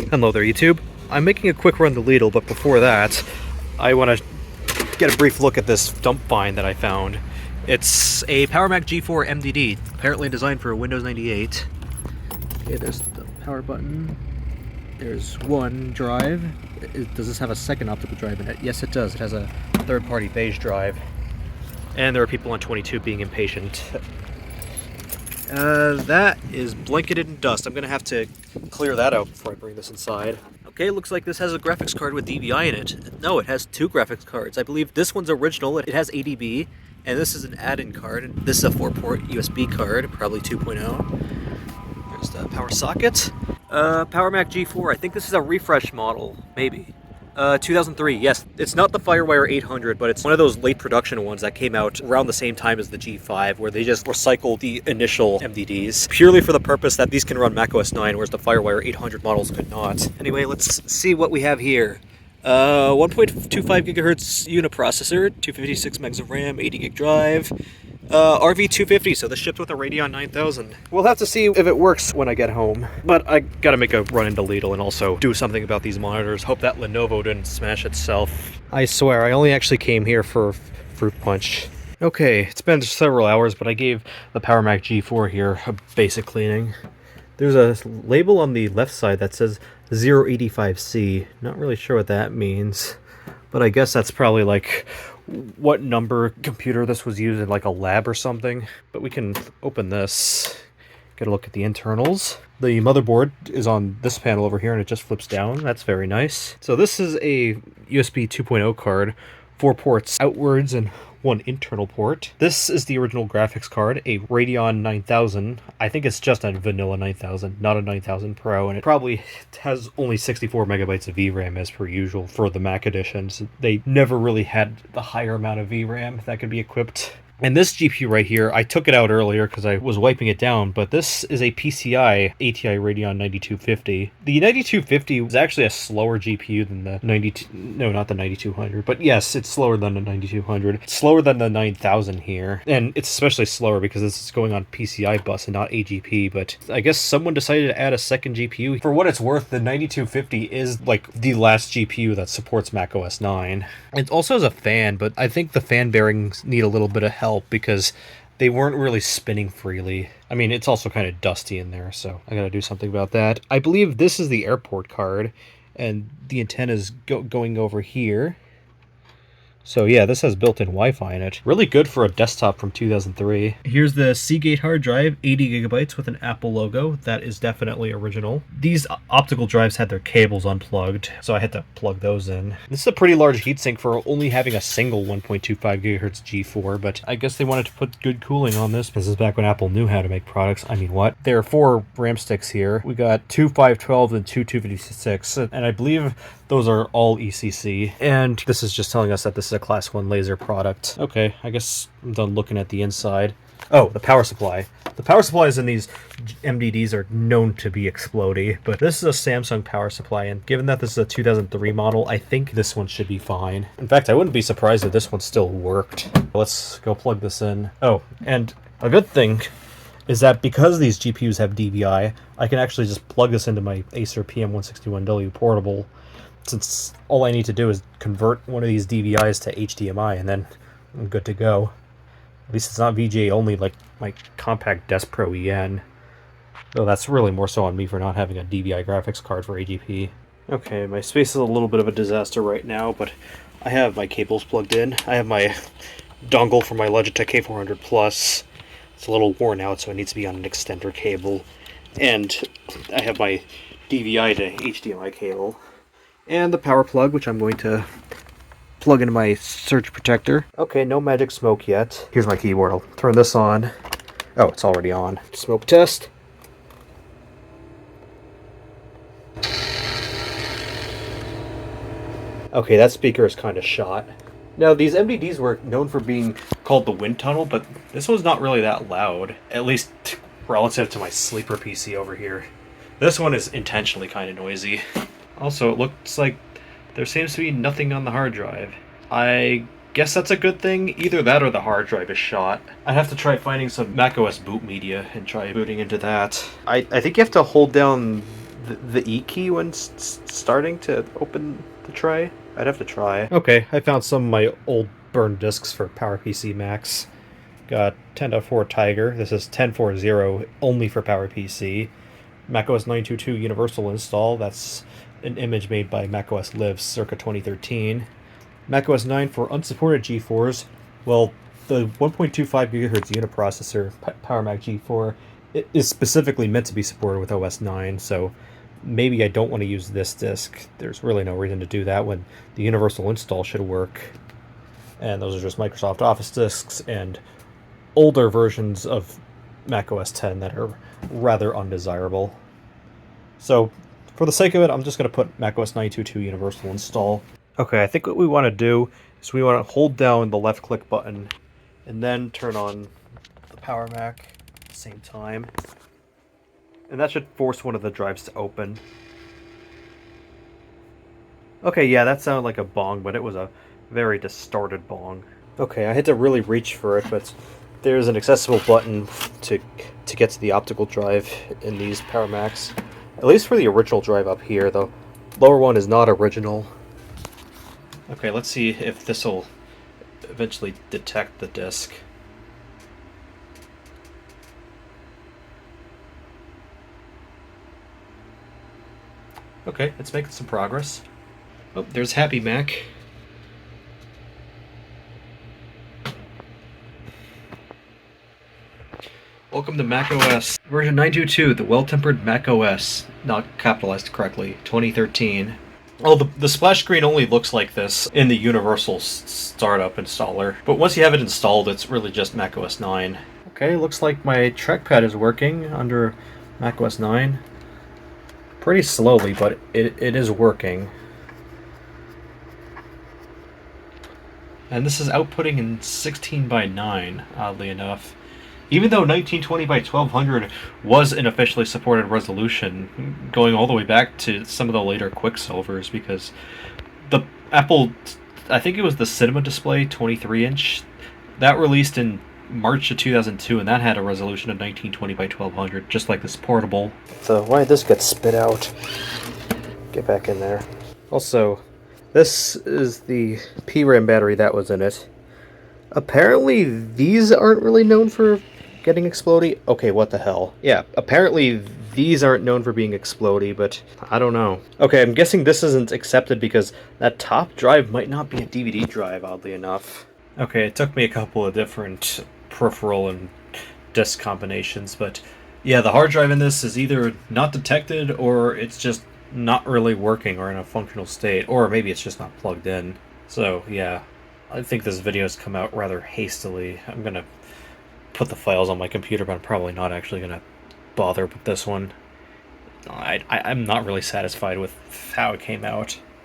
Hello there, YouTube. I'm making a quick run to Lidl, but before that, I want to get a brief look at this dump find that I found. It's a Power Mac G4 MDD, apparently designed for Windows 98. Okay, there's the power button. There's one drive. Does this have a second optical drive in it? Yes, it does. It has a third-party beige drive. And there are people on 22 being impatient. That is blanketed in dust. I'm going to have to clear that out before I bring this inside. Okay, looks like this has a graphics card with DVI in it. No, it has two graphics cards. I believe this one's original. It has ADB, and this is an add-in card. This is a 4-port USB card, probably 2.0. There's the power socket. Power Mac G4. I think this is a refresh model, maybe. 2003, yes. It's not the FireWire 800, but it's one of those late production ones that came out around the same time as the G5, where they just recycled the initial MDDs, purely for the purpose that these can run macOS 9, whereas the FireWire 800 models could not. Anyway, let's see what we have here. 1.25 gigahertz uniprocessor, 256 megs of RAM, 80 gig drive, RV250, so this shipped with a Radeon 9000. We'll have to see if it works when I get home. But I gotta make a run into Lidl and also do something about these monitors. Hope that Lenovo didn't smash itself. I swear, I only actually came here for fruit punch. Okay, it's been several hours, but I gave the Power Mac G4 here a basic cleaning. There's a label on the left side that says 085C. Not really sure what that means, but I guess that's probably like what number computer this was used in, like a lab or something. But we can open this, get a look at the internals. The motherboard is on this panel over here and it just flips down. That's very nice. So this is a USB 2.0 card, 4 ports outwards and 1 internal port. This is the original graphics card, a Radeon 9000. I think it's just a vanilla 9000, not a 9000 Pro, and it probably has only 64 megabytes of VRAM as per usual for the Mac editions. They never really had the higher amount of VRAM that could be equipped. And this GPU right here, I took it out earlier because I was wiping it down, but this is a PCI ATI Radeon 9250. The 9250 was actually a slower GPU than the 9200, but yes, it's slower than the 9200. It's slower than the 9000 here, and it's especially slower because this is going on PCI bus and not AGP, but I guess someone decided to add a second GPU. For what it's worth, the 9250 is like the last GPU that supports macOS 9. It also has a fan, but I think the fan bearings need a little bit of help because they weren't really spinning freely. I mean, it's also kind of dusty in there, so I gotta do something about that. I believe this is the airport card, and the antenna is going over here. So yeah, this has built-in Wi-Fi in it. Really good for a desktop from 2003. Here's the Seagate hard drive, 80 gigabytes with an Apple logo. That is definitely original. These optical drives had their cables unplugged, so I had to plug those in. This is a pretty large heatsink for only having a single 1.25 gigahertz G4, but I guess they wanted to put good cooling on this. This is back when Apple knew how to make products. I mean, what? There are 4 RAM sticks here. We got 2 512 and 2 256, and I believe those are all ECC. And this is just telling us that this is a Class 1 laser product. Okay, I guess I'm done looking at the inside. Oh, the power supply. The power supplies in these MDDs are known to be explodey, but this is a Samsung power supply, and given that this is a 2003 model, I think this one should be fine. In fact, I wouldn't be surprised if this one still worked. Let's go plug this in. Oh, and a good thing is that because these GPUs have DVI, I can actually just plug this into my Acer PM161W portable, since all I need to do is convert one of these DVIs to HDMI, and then I'm good to go. At least it's not VGA only like my compact Desk Pro EN. Though that's really more so on me for not having a DVI graphics card for AGP. Okay, my space is a little bit of a disaster right now, but I have my cables plugged in. I have my dongle for my Logitech K400 Plus. It's a little worn out, so it needs to be on an extender cable. And I have my DVI to HDMI cable. And the power plug, which I'm going to plug into my surge protector. Okay, no magic smoke yet. Here's my keyboard. I'll turn this on. Oh, it's already on. Smoke test. Okay, that speaker is kind of shot. Now, these MDDs were known for being called the wind tunnel, but this was not really that loud, at least relative to my sleeper PC over here. This one is intentionally kind of noisy. Also, it looks like there seems to be nothing on the hard drive. I guess that's a good thing. Either that or the hard drive is shot. I have to try finding some macOS boot media and try booting into that. I think you have to hold down the E key when starting to open the tray? I'd have to try. Okay, I found some of my old burned discs for PowerPC Max. Got 10.4 Tiger. This is 10.4.0 only for PowerPC. macOS 922 Universal Install. That's an image made by macOS Live circa 2013. macOS 9 for unsupported G4s. Well, the 1.25 GHz uniprocessor, PowerMac G4, it is specifically meant to be supported with OS 9, so maybe I don't want to use this disk. There's really no reason to do that when the universal install should work. And those are just Microsoft Office disks and older versions of macOS 10 that are rather undesirable. So, for the sake of it, I'm just going to put macOS 922 Universal Install. Okay, I think what we want to do is we want to hold down the left click button and then turn on the Power Mac at the same time. And that should force one of the drives to open. Okay, yeah, that sounded like a bong, but it was a very distorted bong. Okay, I had to really reach for it, but there's an accessible button to get to the optical drive in these Power Macs. At least for the original drive up here, the lower one is not original. Okay, let's see if this will eventually detect the disk. Okay, it's making some progress. Oh, there's Happy Mac. Welcome to macOS version 922, the well-tempered macOS, not capitalized correctly, 2013. Oh, the splash screen only looks like this in the universal startup installer, but once you have it installed, it's really just macOS 9. Okay, looks like my trackpad is working under macOS 9. Pretty slowly, but it is working. And this is outputting in 16:9, oddly enough. Even though 1920 by 1200 was an officially supported resolution, going all the way back to some of the later Quicksilvers, because the Apple, I think it was the Cinema Display 23-inch, that released in March of 2002, and that had a resolution of 1920 by 1200, just like this portable. So why did this get spit out? Get back in there. Also, this is the PRAM battery that was in it. Apparently, these aren't really known for getting explodey. Okay, what the hell? Yeah, apparently these aren't known for being explodey, but I don't know. Okay, I'm guessing this isn't accepted because that top drive might not be a DVD drive, oddly enough. Okay, it took me a couple of different peripheral and disk combinations, but yeah, the hard drive in this is either not detected or it's just not really working or in a functional state, or maybe it's just not plugged in. So, yeah. I think this video has come out rather hastily. I'm gonna put the files on my computer, but I'm probably not actually gonna bother with this one. I'm not really satisfied with how it came out.